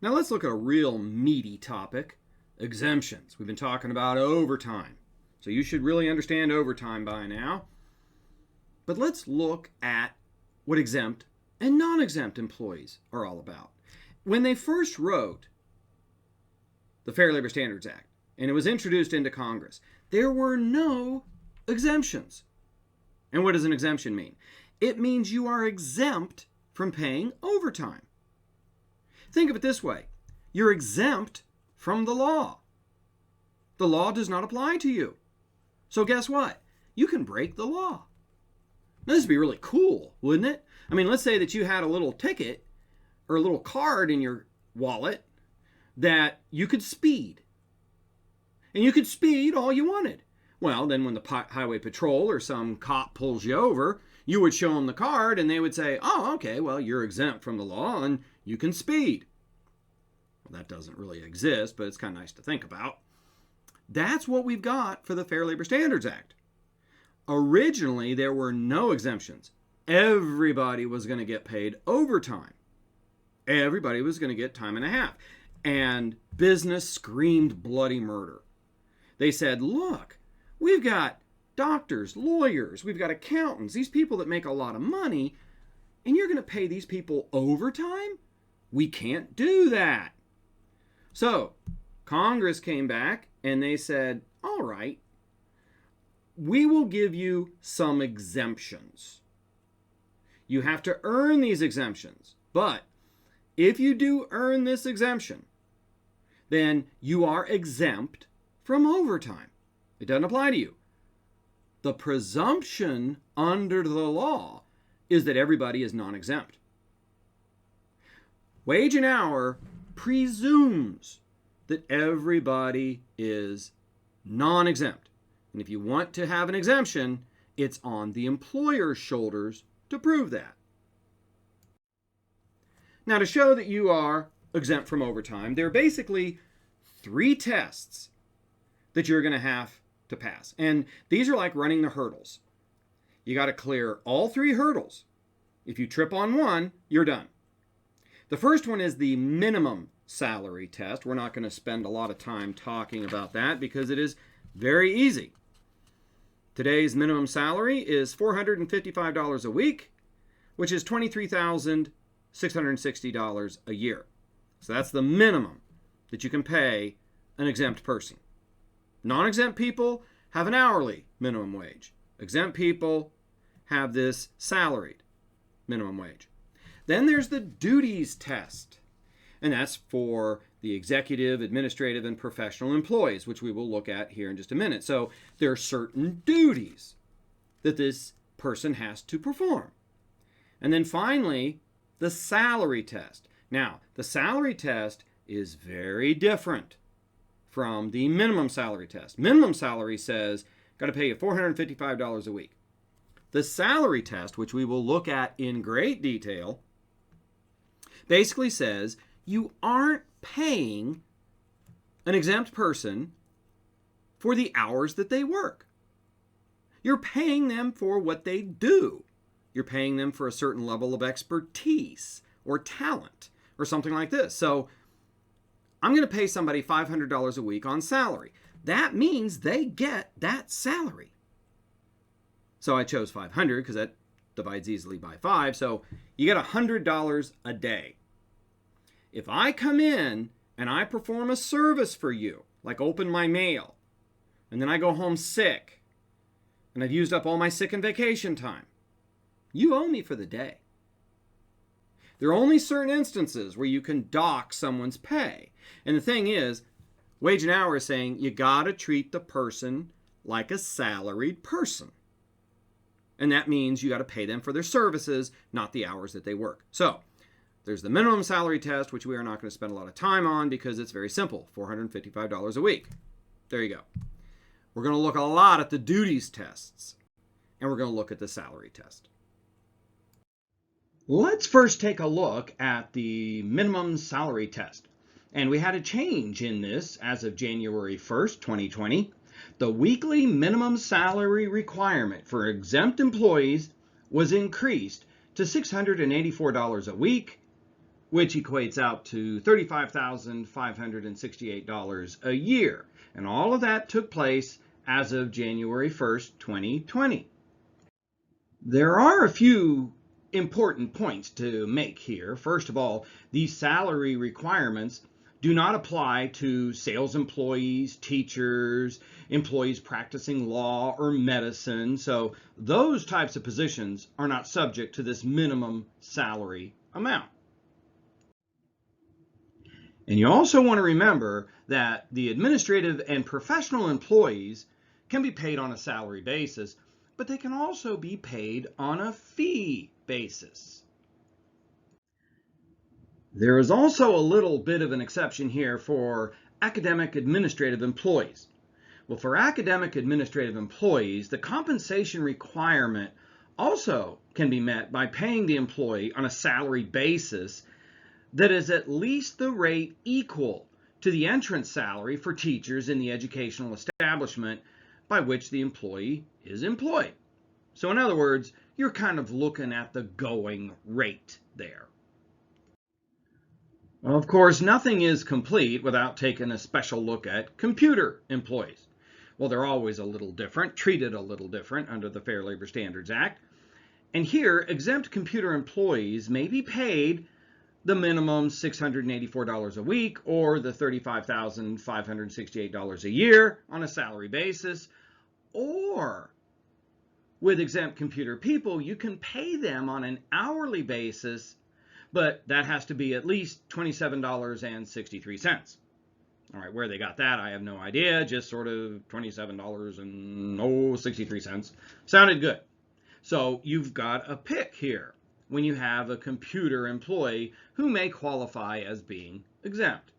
Now let's look at a real meaty topic, exemptions. We've been talking about overtime. So you should really understand overtime by now. But let's look at what exempt and non-exempt employees are all about. When they first wrote the Fair Labor Standards Act, and it was introduced into Congress, there were no exemptions. And what does an exemption mean? It means you are exempt from paying overtime. Think of it this way. You're exempt from the law. The law does not apply to you. So guess what? You can break the law. Now, this would be really cool, wouldn't it? I mean, let's say that you had a little ticket or a little card in your wallet that you could speed. And you could speed all you wanted. Well, then when the highway patrol or some cop pulls you over, you would show them the card and they would say, oh, okay, well, you're exempt from the law and you can speed. Well, that doesn't really exist, but it's kind of nice to think about. That's what we've got for the Fair Labor Standards Act. Originally, there were no exemptions. Everybody was going to get paid overtime. Everybody was going to get time and a half. And business screamed bloody murder. They said, look, we've got doctors, lawyers, we've got accountants, these people that make a lot of money, and you're going to pay these people overtime? We can't do that. So Congress came back and they said, all right, we will give you some exemptions. You have to earn these exemptions. But if you do earn this exemption, then you are exempt from overtime. It doesn't apply to you. The presumption under the law is that everybody is non-exempt. Wage and hour presumes that everybody is non-exempt. And if you want to have an exemption, it's on the employer's shoulders to prove that. Now, to show that you are exempt from overtime, there are basically 3 tests that you're going to have to pass. And these are like running the hurdles. You got to clear all 3 hurdles. If you trip on one, you're done. The first one is the minimum salary test. We're not going to spend a lot of time talking about that because it is very easy. Today's minimum salary is $455 a week, which is $23,660 a year. So that's the minimum that you can pay an exempt person. Non-exempt people have an hourly minimum wage. Exempt people have this salaried minimum wage. Then there's the duties test, and that's for the executive, administrative, and professional employees, which we will look at here in just a minute. So there are certain duties that this person has to perform. And then finally, the salary test. Now, the salary test is very different from the minimum salary test. Minimum salary says, got to pay you $455 a week. The salary test, which we will look at in great detail, basically says you aren't paying an exempt person for the hours that they work. You're paying them for what they do. You're paying them for a certain level of expertise or talent or something like this. So I'm going to pay somebody $500 a week on salary. That means they get that salary. So I chose 500 because that divides easily by 5. So you get $100 a day. If I come in and I perform a service for you, like open my mail, and then I go home sick, and I've used up all my sick and vacation time, you owe me for the day. There are only certain instances where you can dock someone's pay. And the thing is, wage and hour is saying you got to treat the person like a salaried person. And that means you got to pay them for their services, not the hours that they work. So there's the minimum salary test, which we are not going to spend a lot of time on because it's very simple, $455 a week. There you go. We're going to look a lot at the duties tests, and we're going to look at the salary test. Let's first take a look at the minimum salary test. And we had a change in this as of January 1st, 2020. The weekly minimum salary requirement for exempt employees was increased to $684 a week, which equates out to $35,568 a year. And all of that took place as of January 1st, 2020. There are a few important points to make here. First of all, these salary requirements do not apply to sales employees, teachers, employees practicing law or medicine. So those types of positions are not subject to this minimum salary amount. And you also want to remember that the administrative and professional employees can be paid on a salary basis, but they can also be paid on a fee basis. There is also a little bit of an exception here for academic administrative employees. Well, for academic administrative employees, the compensation requirement also can be met by paying the employee on a salary basis that is at least the rate equal to the entrance salary for teachers in the educational establishment by which the employee is employed. So in other words, you're kind of looking at the going rate there. Well, of course, nothing is complete without taking a special look at computer employees. Well, they're always a little different, treated a little different under the Fair Labor Standards Act. And here, exempt computer employees may be paid the minimum $684 a week or the $35,568 a year on a salary basis. Or with exempt computer people, you can pay them on an hourly basis, but that has to be at least $27.63. All right, where they got that, I have no idea. Just sort of $27.63. Sounded good. So you've got a pick here when you have a computer employee who may qualify as being exempt.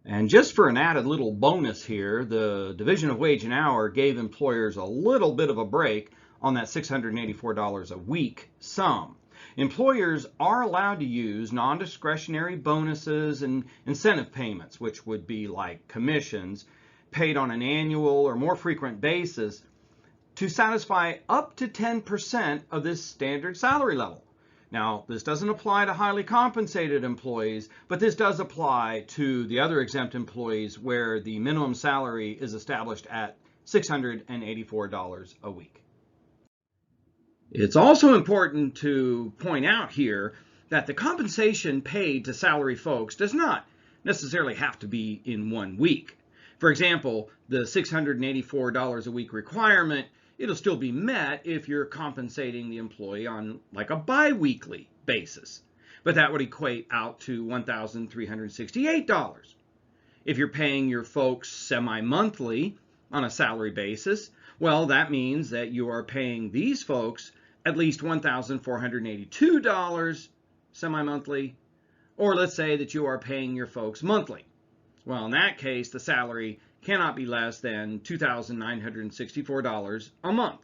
And just for an added little bonus here, the Division of Wage and Hour gave employers a little bit of a break on that $684 a week sum. Employers are allowed to use non-discretionary bonuses and incentive payments, which would be like commissions, paid on an annual or more frequent basis to satisfy up to 10% of this standard salary level. Now, this doesn't apply to highly compensated employees, but this does apply to the other exempt employees where the minimum salary is established at $684 a week. It's also important to point out here that the compensation paid to salary folks does not necessarily have to be in 1 week. For example, the $684 a week requirement, it'll still be met if you're compensating the employee on like a bi-weekly basis, but that would equate out to $1,368. If you're paying your folks semi-monthly on a salary basis, well, that means that you are paying these folks at least $1,482 semi-monthly, or let's say that you are paying your folks monthly. Well, in that case, the salary cannot be less than $2,964 a month.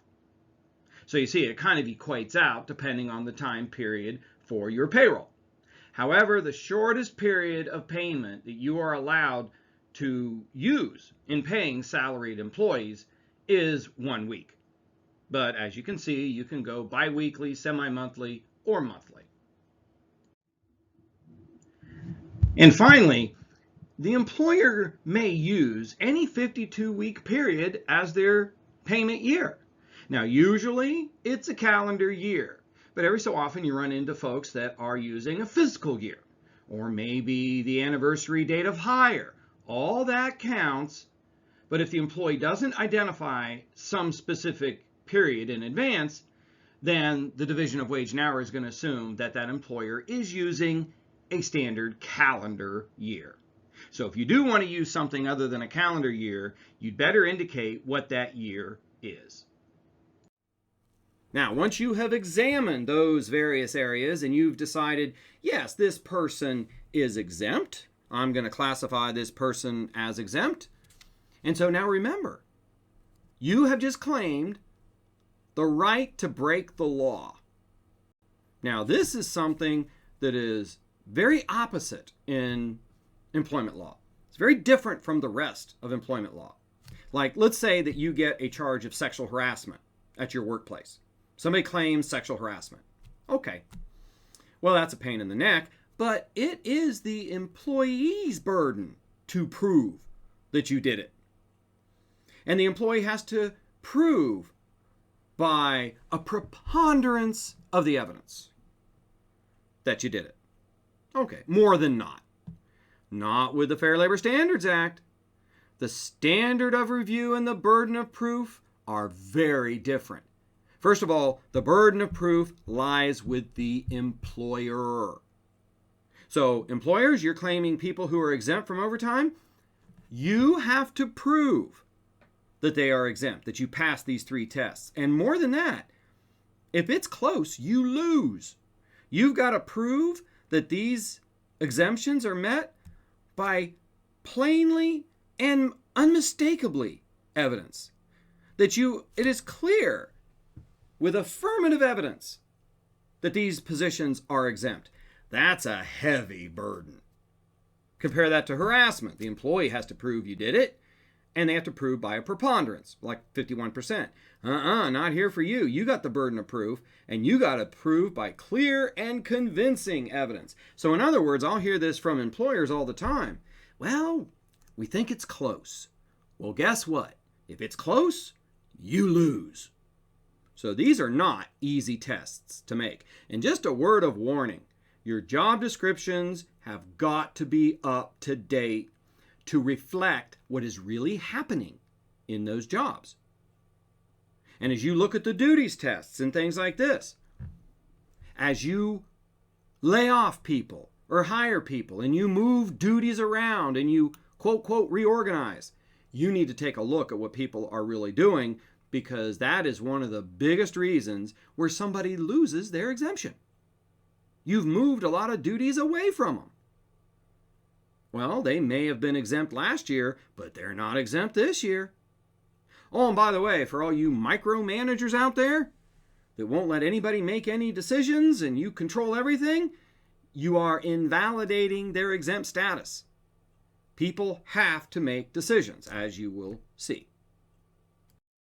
So you see, it kind of equates out depending on the time period for your payroll. However, the shortest period of payment that you are allowed to use in paying salaried employees is 1 week. But as you can see, you can go bi-weekly, semi-monthly, or monthly. And finally, the employer may use any 52-week period as their payment year. Now, usually it's a calendar year, but every so often you run into folks that are using a fiscal year, or maybe the anniversary date of hire. All that counts, but if the employee doesn't identify some specific period in advance, then the Division of Wage and Hour is going to assume that that employer is using a standard calendar year. So if you do want to use something other than a calendar year, you'd better indicate what that year is. Now, once you have examined those various areas and you've decided, yes, this person is exempt, I'm going to classify this person as exempt. And so now remember, you have just claimed the right to break the law. Now, this is something that is very opposite in employment law. It's very different from the rest of employment law. Like, let's say that you get a charge of sexual harassment at your workplace. Somebody claims sexual harassment. Okay. Well, that's a pain in the neck, but it is the employee's burden to prove that you did it. And the employee has to prove by a preponderance of the evidence that you did it. Okay, more than not. Not with the Fair Labor Standards Act. The standard of review and the burden of proof are very different. First of all, the burden of proof lies with the employer. So, employers, you're claiming people who are exempt from overtime, you have to prove that they are exempt, that you pass these 3 tests. And more than that, if it's close, you lose. You've got to prove that these exemptions are met by plainly and unmistakably evidence. That it is clear with affirmative evidence that these positions are exempt. That's a heavy burden. Compare that to harassment. The employee has to prove you did it, and they have to prove by a preponderance, like 51%. Not here for you. You got the burden of proof, and you got to prove by clear and convincing evidence. So in other words, I'll hear this from employers all the time. Well, we think it's close. Well, guess what? If it's close, you lose. So these are not easy tests to make. And just a word of warning, your job descriptions have got to be up to date to reflect what is really happening in those jobs. And as you look at the duties tests and things like this, as you lay off people or hire people and you move duties around and you quote, quote, reorganize, you need to take a look at what people are really doing, because that is one of the biggest reasons where somebody loses their exemption. You've moved a lot of duties away from them. Well, they may have been exempt last year, but they're not exempt this year. Oh, and by the way, for all you micromanagers out there that won't let anybody make any decisions and you control everything, you are invalidating their exempt status. People have to make decisions, as you will see.